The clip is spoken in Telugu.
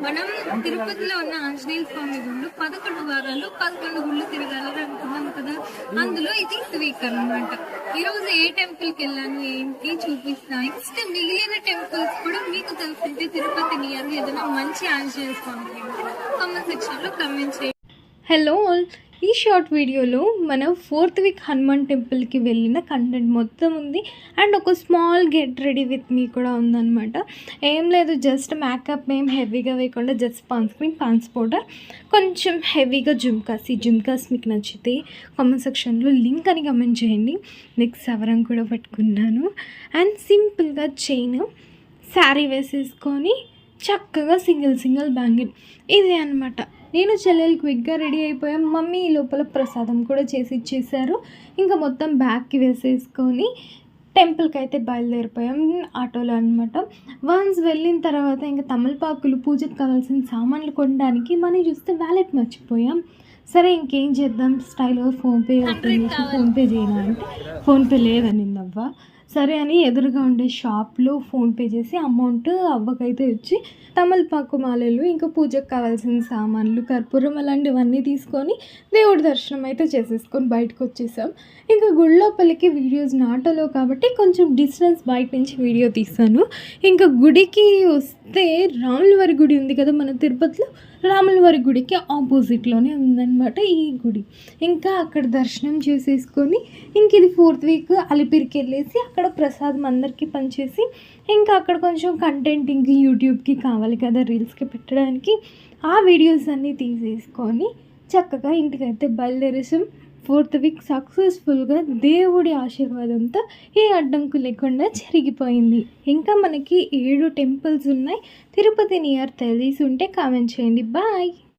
మనం తిరుపతిలో ఉన్న ఆంజనేయ స్వామి గుళ్ళు 11 వారాలు 11 గుళ్ళు తిరగాలని అనుకున్నాం కదా. అందులో ఇది వీక్ అన్నమాట. ఈ రోజు ఏ టెంపుల్ కి వెళ్ళాను ఏంటి చూపిస్తా. నెక్స్ట్ మిగిలిన టెంపుల్స్ కూడా మీకు తెలుసుంటే తిరుపతి నియర్ ఏదైనా మంచి ఆంజనేయ స్వామి కామెంట్ సెక్షన్ లో కమెంట్ చేయండి. హలో ఆల్, ఈ షార్ట్ వీడియోలో మన 4th వీక్ హనుమాన్ టెంపుల్కి వెళ్ళిన కంటెంట్ మొత్తం ఉంది అండ్ ఒక small get ready with me కూడా ఉందన్నమాట. ఏం లేదు, జస్ట్ మేకప్ ఏం హెవీగా వేయకుండా జస్ట్ పాన్స్ పౌడర్, కొంచెం హెవీగా జుమ్కాస్. ఈ జుమ్కాస్ మీకు నచ్చితే కామెంట్ సెక్షన్లో లింక్ అని కమెంట్ చేయండి. నెక్స్ట్ సవరం కూడా పట్టుకున్నాను అండ్ సింపుల్గా చైన్, శారీ వేసేసుకొని చక్కగా సింగిల్ బ్యాంగిల్. ఇదే అనమాట. నేను చెల్లెలు క్విక్గా రెడీ అయిపోయాం. మమ్మీ ఈ లోపల ప్రసాదం కూడా చేసి ఇచ్చేసారు. ఇంకా మొత్తం బ్యాగ్కి వేసేసుకొని టెంపుల్కి అయితే బయలుదేరిపోయాం ఆటోలో అనమాట. వన్స్ వెళ్ళిన తర్వాత ఇంకా తమలపాకులు, పూజకు కావాల్సిన సామాన్లు కొనడానికి మనీ చూస్తే వ్యాలెట్ మర్చిపోయాం. సరే ఇంకేం చేద్దాం, స్టైల్గా ఫోన్పే ఓపెన్ చేసి ఫోన్పే చేయాలంటే ఫోన్పే లేదనిందవ్వ. సరే అని ఎదురుగా ఉండే షాప్లో ఫోన్పే చేసి అమౌంట్ అవ్వకైతే ఇచ్చి తమలపాకు మాలలు, ఇంకా పూజకు కావాల్సిన సామాన్లు, కర్పూరం అలాంటివన్నీ తీసుకొని దేవుడి దర్శనం అయితే చేసేసుకొని బయటకు వచ్చేసాం. ఇంకా గుడి లోపలికి వీడియోస్ నాటలో కాబట్టి కొంచెం డిస్టెన్స్ బయట నుంచి వీడియో తీసాను. ఇంకా గుడికి వస్తే రాములవారి గుడి ఉంది కదా మన తిరుపతిలో, రాములవారి గుడికి ఆపోజిట్లోనే ఉందన్నమాట ఈ గుడి. ఇంకా అక్కడ దర్శనం చేసేసుకొని ఇంక ఇది 4th వీక్ అలిపిరికి వెళ్ళేసి అక్కడ ప్రసాదం అందరికీ పనిచేసి ఇంకా అక్కడ కొంచెం కంటెంట్ ఇంక యూట్యూబ్కి కావాలి కదా రీల్స్కి పెట్టడానికి, ఆ వీడియోస్ అన్నీ తీసేసుకొని చక్కగా ఇంటికైతే బయలుదేరేసాం. 4th వీక్ సక్సెస్ఫుల్గా దేవుడి ఆశీర్వాదంతో ఏ అడ్డంకు లేకుండా జరిగిపోయింది. ఇంకా మనకి 7 టెంపుల్స్ ఉన్నాయి. తిరుపతి నియర్ తెలిసి ఉంటే కామెంట్ చేయండి. బాయ్.